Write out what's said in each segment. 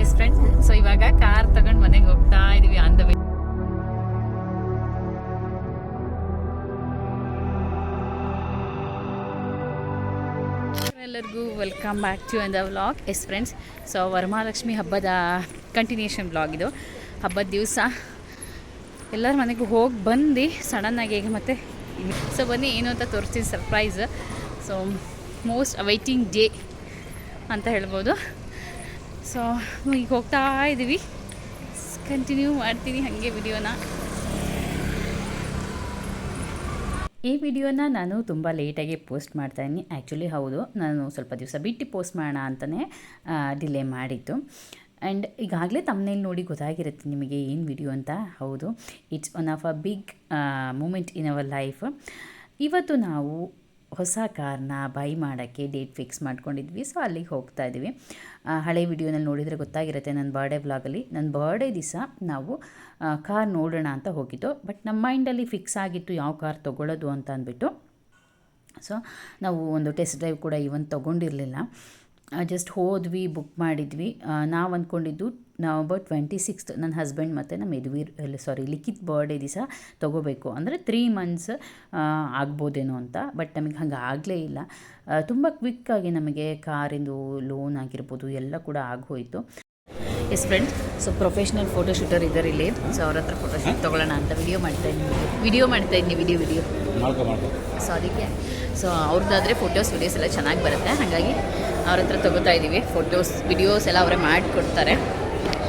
S friends, so ಇವಾಗ car ತಗೊಂಡು ಮನೆಗೆ ಹೋಗ್ತಾ ಇದೀವಿ ಆನ್ ದ ವೇ. ಎಲ್ಲರಿಗೂ welcome back to the vlog. Yes friends, so Varamahalakshmi ಹಬ್ಬದ ಕಂಟಿನ್ಯೂಷನ್ ವ್ಲಾಗ್ ಇದು. ಹಬ್ಬದ ದಿವಸ ಎಲ್ಲರ ಮನೆಗೂ ಹೋಗಿ ಬಂದು ಸಡನ್ನಾಗಿ ಈಗ ಮತ್ತೆ ಸೊ ಬನ್ನಿ ಏನು ಅಂತ ತೋರಿಸ್ತೀನಿ, surprise. So most awaiting day ಅಂತ ಹೇಳ್ಬೋದು. ಸೊ ಈಗ ಹೋಗ್ತಾ ಇದ್ದೀವಿ, ಕಂಟಿನ್ಯೂ ಮಾಡ್ತೀನಿ ಹಾಗೆ ವಿಡಿಯೋನ. ಈ ವಿಡಿಯೋನ ನಾನು ತುಂಬ ಲೇಟಾಗಿ ಪೋಸ್ಟ್ ಮಾಡ್ತಾಯಿದ್ದೀನಿ. ಆ್ಯಕ್ಚುಲಿ ಹೌದು, ನಾನು ಸ್ವಲ್ಪ ದಿವಸ ಬಿಟ್ಟು ಪೋಸ್ಟ್ ಮಾಡೋಣ ಅಂತಲೇ ಡಿಲೇ ಮಾಡಿದ್ದು. ಆ್ಯಂಡ್ ಈಗಾಗಲೇ ತಮ್ಮನೇಲಿ ನೋಡಿ ಗೊತ್ತಾಗಿರುತ್ತೆ ನಿಮಗೆ ಏನು ವಿಡಿಯೋ ಅಂತ. ಹೌದು, it's one of a big moment in our life. ಇವತ್ತು ನಾವು ಹೊಸ ಕಾರ್ನ ಬೈ ಮಾಡೋಕ್ಕೆ ಡೇಟ್ ಫಿಕ್ಸ್ ಮಾಡ್ಕೊಂಡಿದ್ವಿ. ಸೊ ಅಲ್ಲಿಗೆ ಹೋಗ್ತಾ ಇದ್ದೀವಿ. ಹಳೆ ವಿಡಿಯೋನಲ್ಲಿ ನೋಡಿದರೆ ಗೊತ್ತಾಗಿರುತ್ತೆ, ನನ್ನ ಬರ್ಡೇ ವ್ಲಾಗಲ್ಲಿ ನನ್ನ ಬರ್ಡೇ ದಿವಸ ನಾವು ಕಾರ್ ನೋಡೋಣ ಅಂತ ಹೋಗಿದ್ದು. ಬಟ್ ನಮ್ಮ ಮೈಂಡಲ್ಲಿ ಫಿಕ್ಸ್ ಆಗಿತ್ತು ಯಾವ ಕಾರ್ ತೊಗೊಳ್ಳೋದು ಅಂತ ಅಂದ್ಬಿಟ್ಟು. ಸೊ ನಾವು ಒಂದು ಟೆಸ್ಟ್ ಡ್ರೈವ್ ಕೂಡ ಇವನ್ ತೊಗೊಂಡಿರಲಿಲ್ಲ, ಜಸ್ಟ್ ಹೋದ್ವಿ, ಬುಕ್ ಮಾಡಿದ್ವಿ. ನಾವು ಅಂದ್ಕೊಂಡಿದ್ದು ನವಂಬರ್ 26 ನನ್ನ ಹಸ್ಬೆಂಡ್ ಮತ್ತು ನಮ್ಮ ಲಿಖಿತ್ ಬರ್ಡೇ ದಿವಸ ತೊಗೋಬೇಕು, ಅಂದರೆ 3 months ಆಗ್ಬೋದೇನೋ ಅಂತ. ಬಟ್ ನಮಗೆ ಹಂಗೆ ಆಗಲೇ ಇಲ್ಲ. ತುಂಬ ಕ್ವಿಕ್ಕಾಗಿ ನಮಗೆ ಕಾರಿಂದು ಲೋನ್ ಆಗಿರ್ಬೋದು ಎಲ್ಲ ಕೂಡ ಆಗೋಯಿತು. ಎಸ್ ಫ್ರೆಂಡ್ಸ್, ಸೊ ಪ್ರೊಫೆಷ್ನಲ್ ಫೋಟೋಶೂಟರ್ ಇದ್ದಾರೆ ಇಲ್ಲಿ. ಸೊ ಅವ್ರ ಹತ್ರ ಫೋಟೋಶೂಟ್ ತೊಗೊಳ್ಳೋಣ ಅಂತ ವಿಡಿಯೋ ಮಾಡ್ತಾಯಿದ್ದೀನಿ. ಸೊ ಅದಕ್ಕೆ ಸೊ ಅವ್ರದ್ದಾದರೆ ಫೋಟೋಸ್ ವೀಡಿಯೋಸ್ ಎಲ್ಲ ಚೆನ್ನಾಗಿ ಬರುತ್ತೆ, ಹಾಗಾಗಿ ಅವ್ರ ಹತ್ರ ತೊಗೋತಾ ಇದ್ದೀವಿ. ಫೋಟೋಸ್ ವಿಡಿಯೋಸ್ ಎಲ್ಲ ಅವರೇ ಮಾಡಿಕೊಡ್ತಾರೆ.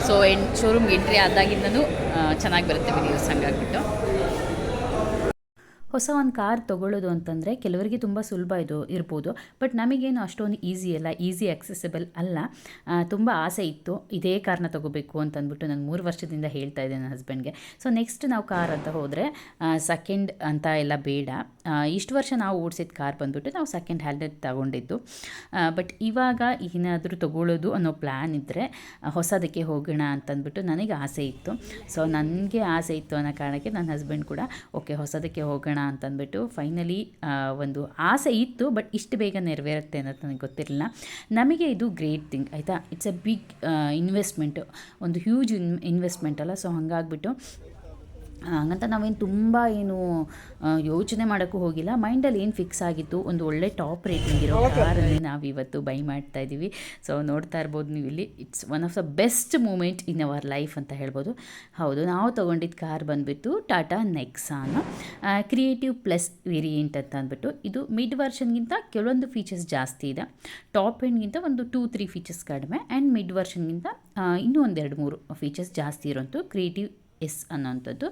ಸೊ ಶೋರೂಮ್ಗೆ ಎಂಟ್ರಿ ಆದಾಗಿಂದನೂ ಚೆನ್ನಾಗಿ ಬರುತ್ತೆ ವಿಡಿಯೋಸ್, ಹಂಗಾಗ್ಬಿಟ್ಟು. ಹೊಸ ಒಂದು ಕಾರ್ ತೊಗೊಳ್ಳೋದು ಅಂತಂದರೆ ಕೆಲವರಿಗೆ ತುಂಬ ಸುಲಭ ಇರ್ಬೋದು, ಬಟ್ ನಮಗೇನು ಅಷ್ಟೊಂದು ಈಸಿ ಆಕ್ಸೆಸಿಬಲ್ ಅಲ್ಲ. ತುಂಬ ಆಸೆ ಇತ್ತು ಇದೇ ಕಾರ್ನ ತೊಗೋಬೇಕು ಅಂತಂದ್ಬಿಟ್ಟು ನಾನು 3 ವರ್ಷದಿಂದ ಹೇಳ್ತಾ ಇದ್ದೆ ನನ್ನ ಹಸ್ಬೆಂಡ್ಗೆ. ಸೊ ನೆಕ್ಸ್ಟ್ ನಾವು ಕಾರ್ ಅಂತ ಹೋದರೆ ಸೆಕೆಂಡ್ ಅಂತ ಎಲ್ಲ ಬೇಡ. ಇಷ್ಟು ವರ್ಷ ನಾವು ಓಡಿಸಿದ ಕಾರ್ ಬಂದುಬಿಟ್ಟು ನಾವು ಸೆಕೆಂಡ್ ಹ್ಯಾಂಡ್ ತಗೊಂಡಿದ್ದು. ಬಟ್ ಇವಾಗ ಏನಾದರೂ ತೊಗೊಳ್ಳೋದು ಅನ್ನೋ ಪ್ಲ್ಯಾನ್ ಇದ್ದರೆ ಹೊಸದಕ್ಕೆ ಹೋಗೋಣ ಅಂತಂದ್ಬಿಟ್ಟು ನನಗೆ ಆಸೆ ಇತ್ತು. ಸೊ ನನಗೆ ಆಸೆ ಇತ್ತು ಅನ್ನೋ ಕಾರಣಕ್ಕೆ ನನ್ನ ಹಸ್ಬೆಂಡ್ ಕೂಡ ಓಕೆ ಹೊಸದಕ್ಕೆ ಹೋಗೋಣ ಅಂತಂದ್ಬಿಟ್ಟು ಫೈನಲಿ ಒಂದು ಆಸೆ ಇತ್ತು, ಬಟ್ ಇಷ್ಟು ಬೇಗ ನೆರವೇರುತ್ತೆ ಅನ್ನೋದು ನನಗೆ ಗೊತ್ತಿರಲಿಲ್ಲ. ನಮಗೆ ಇದು ಗ್ರೇಟ್ ಥಿಂಗ್ ಆಯಿತಾ. ಇಟ್ಸ್ ಎ ಬಿಗ್ ಇನ್ವೆಸ್ಟ್ಮೆಂಟು, ಒಂದು ಹ್ಯೂಜ್ ಇನ್ವೆಸ್ಟ್ಮೆಂಟ್ ಅಲ್ಲ. ಸೊ ಹಾಗಾಗ್ಬಿಟ್ಟು ಹಂಗಂತ ನಾವೇನು ತುಂಬ ಯೋಚನೆ ಮಾಡೋಕ್ಕೂ ಹೋಗಿಲ್ಲ. ಮೈಂಡಲ್ಲಿ ಏನು ಫಿಕ್ಸ್ ಆಗಿತ್ತು, ಒಂದು ಒಳ್ಳೆ ಟಾಪ್ ರೇಟಿಂಗ್ ಇರೋ ಕಾರಲ್ಲಿ ನಾವು ಇವತ್ತು ಬೈ ಮಾಡ್ತಾ ಇದ್ದೀವಿ. ಸೊ ನೋಡ್ತಾ ಇರ್ಬೋದು ನೀವು ಇಲ್ಲಿ, it's one of the best moment in our life ಅಂತ ಹೇಳ್ಬೋದು. ಹೌದು, ನಾವು ತೊಗೊಂಡಿದ್ದ ಕಾರ್ ಬಂದುಬಿಟ್ಟು Tata Nexon creative plus variant ಅಂತ ಅಂದ್ಬಿಟ್ಟು. ಇದು ಮಿಡ್ ವರ್ಷನ್ಗಿಂತ ಕೆಲವೊಂದು ಫೀಚರ್ಸ್ ಜಾಸ್ತಿ ಇದೆ, ಟಾಪ್ ಎಂಡ್ಗಿಂತ ಒಂದು 2-3 ಫೀಚರ್ಸ್ ಕಡಿಮೆ, ಆ್ಯಂಡ್ ಮಿಡ್ ವರ್ಷನ್ಗಿಂತ ಇನ್ನೂ ಒಂದು 2-3 ಫೀಚರ್ಸ್ ಜಾಸ್ತಿ ಇರೋಂಥ ಕ್ರಿಯೇಟಿವ್ ಎಸ್ ಅನ್ನೋಂಥದ್ದು.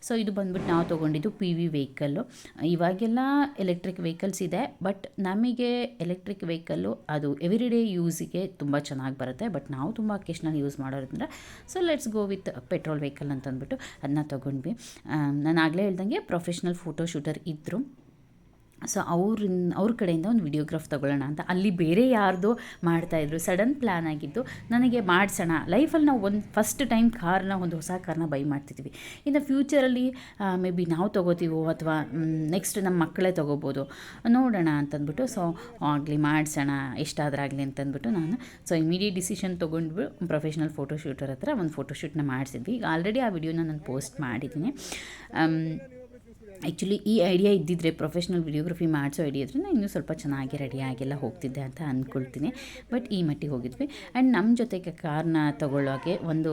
ಸೊ ಇದು ಬಂದ್ಬಿಟ್ಟು ನಾವು ತೊಗೊಂಡಿದ್ದು PV ವೆಹಿಕಲ್ಲು. ಇವಾಗೆಲ್ಲ ಎಲೆಕ್ಟ್ರಿಕ್ ವೆಹಿಕಲ್ಸ್ ಇದೆ, ಬಟ್ ನಮಗೆ ಎಲೆಕ್ಟ್ರಿಕ್ ವೆಹಿಕಲ್ಲು ಅದು ಎವ್ರಿಡೇ ಯೂಸಿಗೆ ತುಂಬ ಚೆನ್ನಾಗಿ ಬರುತ್ತೆ. ಬಟ್ ನಾವು ತುಂಬ ಅಕೇಶ್ನಲ್ ಯೂಸ್ ಮಾಡೋದ್ರಿಂದ so let's go with petrol vehicle ಅಂತಂದ್ಬಿಟ್ಟು ಅದನ್ನ ತೊಗೊಂಡ್ವಿ. ನಾನು ಆಗಲೇ ಹೇಳ್ದಂಗೆ ಪ್ರೊಫೆಷ್ನಲ್ ಫೋಟೋಶೂಟರ್ ಇದ್ದರು. ಸೊ ಅವ್ರ ಕಡೆಯಿಂದ ಒಂದು ವಿಡಿಯೋಗ್ರಾಫ್ ತೊಗೊಳ್ಳೋಣ ಅಂತ ಅಲ್ಲಿ ಬೇರೆ ಯಾರ್ದೋ ಮಾಡ್ತಾಯಿದ್ರು. ಸಡನ್ ಪ್ಲ್ಯಾನ್ ಆಗಿದ್ದು ನನಗೆ ಮಾಡಿಸೋಣ. ಲೈಫಲ್ಲಿ ನಾವು ಫಸ್ಟ್ ಟೈಮ್ ಒಂದು ಹೊಸ ಕಾರ್ನ ಬೈ ಮಾಡ್ತಿದ್ವಿ. ಇನ್ನು ಫ್ಯೂಚರಲ್ಲಿ ಮೇ ಬಿ ನಾವು ತೊಗೋತೀವೋ ಅಥವಾ ನೆಕ್ಸ್ಟ್ ನಮ್ಮ ಮಕ್ಕಳೇ ತೊಗೋಬೋದು, ನೋಡೋಣ ಅಂತಂದ್ಬಿಟ್ಟು. ಸೊ ಆಗಲಿ ಮಾಡಿಸೋಣ, ಎಷ್ಟಾದ್ರಾಗಲಿ ಅಂತಂದ್ಬಿಟ್ಟು ನಾನು ಇಮಿಡಿಯೇಟ್ ಡಿಸಿಷನ್ ತೊಗೊಂಡ್ಬಿಟ್ಟು ಪ್ರೊಫೆಷ್ನಲ್ ಫೋಟೋಶೂಟರ್ ಹತ್ರ ಒಂದು ಫೋಟೋಶೂಟ್ನ ಮಾಡಿಸಿದ್ವಿ. ಈಗ ಆಲ್ರೆಡಿ ಆ ವಿಡಿಯೋನ ನಾನು ಪೋಸ್ಟ್ ಮಾಡಿದ್ದೀನಿ. ಆ್ಯಕ್ಚುಲಿ ಈ ಐಡಿಯಾ ಇದ್ದಿದ್ದರೆ, ಪ್ರೊಫೆಷ್ನಲ್ ವಿಡಿಯೋಗ್ರಫಿ ಮಾಡಿಸೋ ಐಡಿಯಾ ಇದ್ದರೆ ನಾನು ಇನ್ನೂ ಸ್ವಲ್ಪ ಚೆನ್ನಾಗಿ ರೆಡಿಯಾಗೆಲ್ಲ ಹೋಗ್ತಿದ್ದೆ ಅಂತ ಅಂದ್ಕೊಳ್ತೀನಿ. ಬಟ್ ಈ ಮಟ್ಟಿಗೆ ಹೋಗಿದ್ವಿ. ಆ್ಯಂಡ್ ನಮ್ಮ ಜೊತೆಗೆ ಕಾರ್ನ ತೊಗೊಳ್ಳೋಕ್ಕೆ ಒಂದು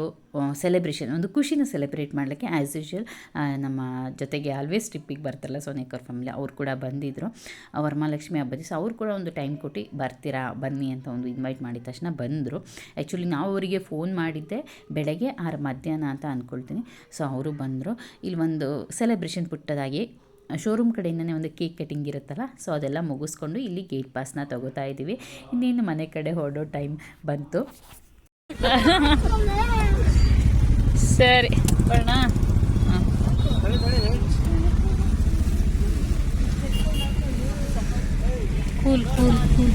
ಸೆಲೆಬ್ರೇಷನ್, ಒಂದು ಖುಷಿನ ಸೆಲೆಬ್ರೇಟ್ ಮಾಡಲಿಕ್ಕೆ ಆ್ಯಸ್ ಯೂಶ್ವಲ್ ನಮ್ಮ ಜೊತೆಗೆ ಆಲ್ವೇಸ್ ಟ್ರಿಪ್ಪಿಗೆ ಬರ್ತಾರಲ್ಲ ಸೋನೇಕರ್ ಫ್ಯಾಮಿಲಿ, ಅವ್ರು ಕೂಡ ಬಂದಿದ್ದರು. ವರಮಹಾಲಕ್ಷ್ಮಿ ಹಬ್ಬದ ದಿವಸ ಅವ್ರು ಕೂಡ ಒಂದು ಟೈಮ್ ಕೊಟ್ಟು ಬರ್ತೀರಾ ಬನ್ನಿ ಅಂತ ಒಂದು ಇನ್ವೈಟ್ ಮಾಡಿದ ತಕ್ಷಣ ಬಂದರು. ಆ್ಯಕ್ಚುಲಿ ನಾವು ಅವರಿಗೆ ಫೋನ್ ಮಾಡಿದ್ದೆ ಬೆಳಗ್ಗೆ 6 ಮಧ್ಯಾಹ್ನ ಅಂತ ಅಂದ್ಕೊಳ್ತೀನಿ. ಸೊ ಅವರು ಬಂದರು. ಇಲ್ಲಿ ಒಂದು ಸೆಲೆಬ್ರೇಷನ್ ಪುಟ್ಟದಾಗಿ ಶೋರೂಮ್ ಕಡೆಯಿಂದನೇ ಒಂದು ಕೇಕ್ ಕಟಿಂಗ್ ಇರುತ್ತಲ್ಲ, ಸೊ ಅದೆಲ್ಲ ಮುಗಿಸ್ಕೊಂಡು ಇಲ್ಲಿ ಗೇಟ್ ಪಾಸ್ನ ತೊಗೋತಾ ಇದ್ದೀವಿ. ಇನ್ನೇನು ಮನೆ ಕಡೆ ಹೊರಡೋ ಟೈಮ್ ಬಂತು. ಸರಿ ಬರೋಣ. Cool cool cool.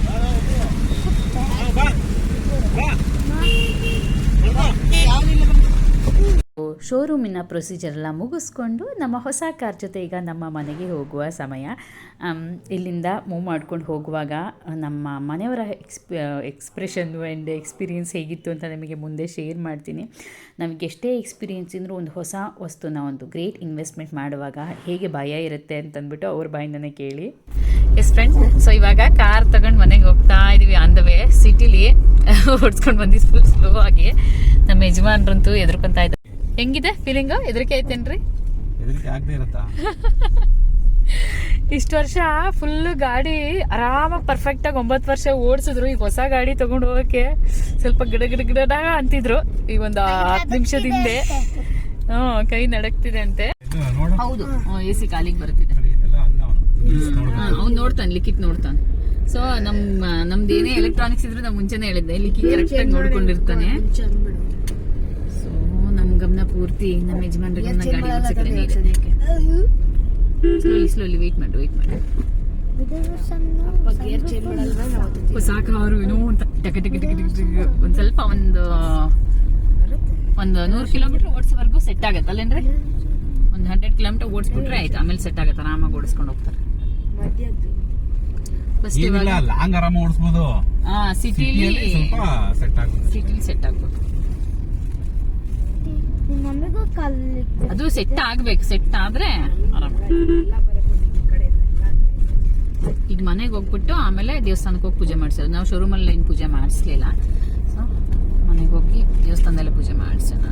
ಶೋರೂಮಿನ ಪ್ರೊಸೀಜರೆಲ್ಲ ಮುಗಿಸ್ಕೊಂಡು ನಮ್ಮ ಹೊಸ ಕಾರ್ ಜೊತೆ ಈಗ ನಮ್ಮ ಮನೆಗೆ ಹೋಗುವ ಸಮಯ. ಇಲ್ಲಿಂದ ಮೂವ್ ಮಾಡ್ಕೊಂಡು ಹೋಗುವಾಗ ನಮ್ಮ ಮನೆಯವರ ಎಕ್ಸ್ಪ್ರೆಷನ್ನು ಆ್ಯಂಡ್ ಎಕ್ಸ್ಪೀರಿಯೆನ್ಸ್ ಹೇಗಿತ್ತು ಅಂತ ನಿಮಗೆ ಮುಂದೆ ಶೇರ್ ಮಾಡ್ತೀನಿ. ನಮಗೆ ಎಷ್ಟೇ ಎಕ್ಸ್ಪೀರಿಯೆನ್ಸ್ ಇದ್ದರೂ ಒಂದು ಹೊಸ ವಸ್ತುನ ಒಂದು ಗ್ರೇಟ್ ಇನ್ವೆಸ್ಟ್ಮೆಂಟ್ ಮಾಡುವಾಗ ಹೇಗೆ ಭಯ ಇರುತ್ತೆ ಅಂತಂದ್ಬಿಟ್ಟು ಅವ್ರ ಬಾಯಿಂದನೇ ಕೇಳಿ. ಎಸ್ ಫ್ರೆಂಡ್ಸ್, ಸೊ ಇವಾಗ ಕಾರ್ ತಗೊಂಡು ಮನೆಗೆ ಹೋಗ್ತಾ ಇದ್ದೀವಿ. ಆನ್ ದ ವೇ ಸಿಟಿಲಿ ಓಡಿಸ್ಕೊಂಡು ಬಂದಿದ್ದು ಫುಲ್ ಸ್ಲೋ ಆಗಿ. ನಮ್ಮ ಯಜಮಾನ್ರಂತೂ ಎದುರ್ಕೊಂತ ಇದ್ದಾರೆ. ಹೆಂಗಿದೆ ಫೀಲಿಂಗು? ಹೆದರಿಕೆ ಐತೇನ್ರಿ? ಇಷ್ಟು ವರ್ಷ ಫುಲ್ಲು ಗಾಡಿ ಆರಾಮಾಗಿ ಪರ್ಫೆಕ್ಟಾಗಿ 9 ವರ್ಷ ಓಡಿಸಿದ್ರು. ಈಗ ಹೊಸ ಗಾಡಿ ತಗೊಂಡು ಹೋಗೋಕ್ಕೆ ಸ್ವಲ್ಪ ಗಿಡ ಅಂತಿದ್ರು. ಈಗ ಒಂದು 10 ನಿಮಿಷದ ಹಿಂದೆ ಕೈ ನಡಕ್ತಿದೆ ಅಂತೆ. ಹೌದು, AC ಕಾಲಿಗೆ ಬರ್ತಿದೆ. ಅವ್ನು ನೋಡ್ತಾನೆ, ಲಿಖಿತ್ ನೋಡ್ತಾನೆ. ಸೊ ನಮ್ದು ಏನೇ ಎಲೆಕ್ಟ್ರಾನಿಕ್ಸ್ ಇದ್ರು ನಾವು ಮುಂಚೆನೇ ಹೇಳಿದ್ದೆ, ಲಿಖಿತ್ ಕರೆಕ್ಟಾಗಿ ನೋಡ್ಕೊಂಡಿರ್ತಾನೆ. ಸೊ ನಮ್ ಗಮನ ಪೂರ್ತಿ ನಮ್ಮ ಯಜಮಾನ್ರ ಗಮನ ಗಾಡಿ ಓಡಿಸಕ್ಕೆ. ಸ್ಲೋಲಿ ವೇಟ್ ಮಾಡಿ ಸಾಕು. ಅವರು ಏನೋ ಟಕ ಒಂದ್ ಸ್ವಲ್ಪ ಒಂದು 100 ಕಿಲೋಮೀಟರ್ ಓಡಿಸೋವರೆಗೂ ಸೆಟ್ ಆಗತ್ತೆ ಅಲ್ಲೇನ್ರಿ? ಒಂದು 100 ಕಿಲೋಮೀಟರ್ ಓಡಿಸ್ಬಿಟ್ರೆ ಆಯ್ತು, ಆಮೇಲೆ ಸೆಟ್ ಆಗತ್ತೆ. ಆರಾಮಾಗಿ ಓಡಿಸ್ಕೊಂಡು ಹೋಗ್ತಾರೆ. ಸಿಟಿಲಿ ಸೆಟ್ ಆಗ್ಬೇಕು. ಅದು ಸೆಟ್ ಆಗ್ಬೇಕು. ಸೆಟ್ ಆದ್ರೆ ಆರಾಮ. ಈಗ ಮನೆಗೆ ಹೋಗ್ಬಿಟ್ಟು ಆಮೇಲೆ ದೇವಸ್ಥಾನಕ್ಕೆ ಹೋಗಿ ಪೂಜೆ ಮಾಡಿಸೋದು. ನಾವು ಶೋರೂಮಲ್ಲಿ ಏನು ಪೂಜೆ ಮಾಡಿಸ್ಲಿಲ್ಲ. ಸೊ ಮನೆಗೆ ಹೋಗಿ ದೇವಸ್ಥಾನದಲ್ಲೇ ಪೂಜೆ ಮಾಡಿಸೋಣ.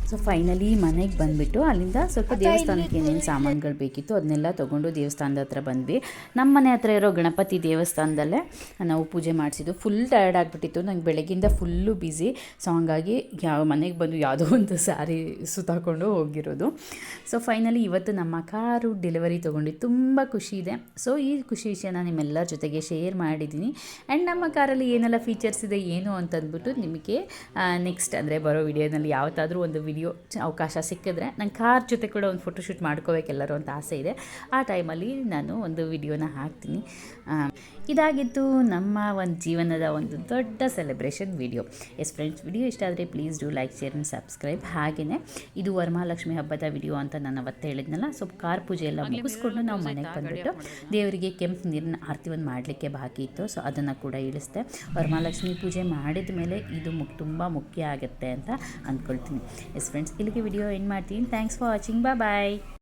ಸೊ ಫೈನಲಿ ಮನೆಗೆ ಬಂದುಬಿಟ್ಟು ಅಲ್ಲಿಂದ ಸ್ವಲ್ಪ ದೇವಸ್ಥಾನಕ್ಕೆ ಏನೇನು ಸಾಮಾನುಗಳು ಬೇಕಿತ್ತು ಅದನ್ನೆಲ್ಲ ತೊಗೊಂಡು ದೇವಸ್ಥಾನದ ಹತ್ರ ಬಂದ್ವಿ. ನಮ್ಮ ಮನೆ ಹತ್ರ ಇರೋ ಗಣಪತಿ ದೇವಸ್ಥಾನದಲ್ಲೇ ನಾವು ಪೂಜೆ ಮಾಡಿಸಿದ್ದು. ಫುಲ್ ಟಯರ್ಡ್ ಆಗಿಬಿಟ್ಟಿತ್ತು ನಂಗೆ, ಬೆಳಗ್ಗಿಂದ ಫುಲ್ಲು ಬ್ಯುಸಿ. ಸೊ ಹಂಗಾಗಿ ಮನೆಗೆ ಬಂದು ಯಾವುದೋ ಒಂದು ಸ್ಯಾರಿ ಸುತ್ತಾಕೊಂಡು ಹೋಗಿರೋದು. ಸೊ ಫೈನಲಿ ಇವತ್ತು ನಮ್ಮ ಕಾರು ಡೆಲಿವರಿ ತೊಗೊಂಡು ತುಂಬ ಖುಷಿ ಇದೆ. ಸೊ ಈ ಖುಷಿ ವಿಷಯನ ನಿಮ್ಮೆಲ್ಲರ ಜೊತೆಗೆ ಶೇರ್ ಮಾಡಿದ್ದೀನಿ. ಆ್ಯಂಡ್ ನಮ್ಮ ಕಾರಲ್ಲಿ ಏನೆಲ್ಲ ಫೀಚರ್ಸ್ ಇದೆ ಏನು ಅಂತಂದ್ಬಿಟ್ಟು ನಿಮಗೆ ನೆಕ್ಸ್ಟ್ ಅಂದರೆ ಬರೋ ವಿಡಿಯೋನಲ್ಲಿ ಯಾವತ್ತಾದರೂ ಒಂದು ವಿಡಿಯೋ ಅವಕಾಶ ಸಿಕ್ಕಿದ್ರೆ ನಂಗೆ ಕಾರ್ ಜೊತೆ ಕೂಡ ಒಂದು ಫೋಟೋಶೂಟ್ ಮಾಡ್ಕೋಬೇಕೆಲ್ಲರೂ ಅಂತ ಆಸೆ ಇದೆ. ಆ ಟೈಮಲ್ಲಿ ನಾನು ಒಂದು ವಿಡಿಯೋನ ಹಾಕ್ತೀನಿ. ಇದಾಗಿತ್ತು ನಮ್ಮ ಒಂದು ಜೀವನದ ಒಂದು ದೊಡ್ಡ celebration video. S friends, video ಇಷ್ಟ ಆದರೆ please do like, share and subscribe. ಹಾಗೆಯೇ ಇದು ವರಮಹಾಲಕ್ಷ್ಮಿ ಹಬ್ಬದ ವಿಡಿಯೋ ಅಂತ ನಾನು ಅವತ್ತು ಹೇಳಿದ್ನಲ್ಲ. ಸೊ ಕಾರ್ ಪೂಜೆ ಎಲ್ಲ ಮುಗಿಸ್ಕೊಂಡು ನಾವು ಮನೆಗೆ ಬಂದುಬಿಟ್ಟು ದೇವರಿಗೆ ಕೆಂಪು ನೀರಿನ ಆರತಿ ಒಂದು ಮಾಡಲಿಕ್ಕೆ ಬಾಕಿ ಇತ್ತು. ಸೊ ಅದನ್ನು ಕೂಡ ಇಳಿಸ್ದೆ. ವರಮಹಾಲಕ್ಷ್ಮಿ ಪೂಜೆ ಮಾಡಿದ ಮೇಲೆ ಇದು ತುಂಬ ಮುಖ್ಯ ಆಗುತ್ತೆ ಅಂತ ಅಂದ್ಕೊಳ್ತೀನಿ. ಎಸ್ ಫ್ರೆಂಡ್ಸ್, ಇಲ್ಲಿಗೆ ವಿಡಿಯೋ ಎಂಡ್ ಮಾಡ್ತೀನಿ. Thanks for watching. ಬಾಯ್.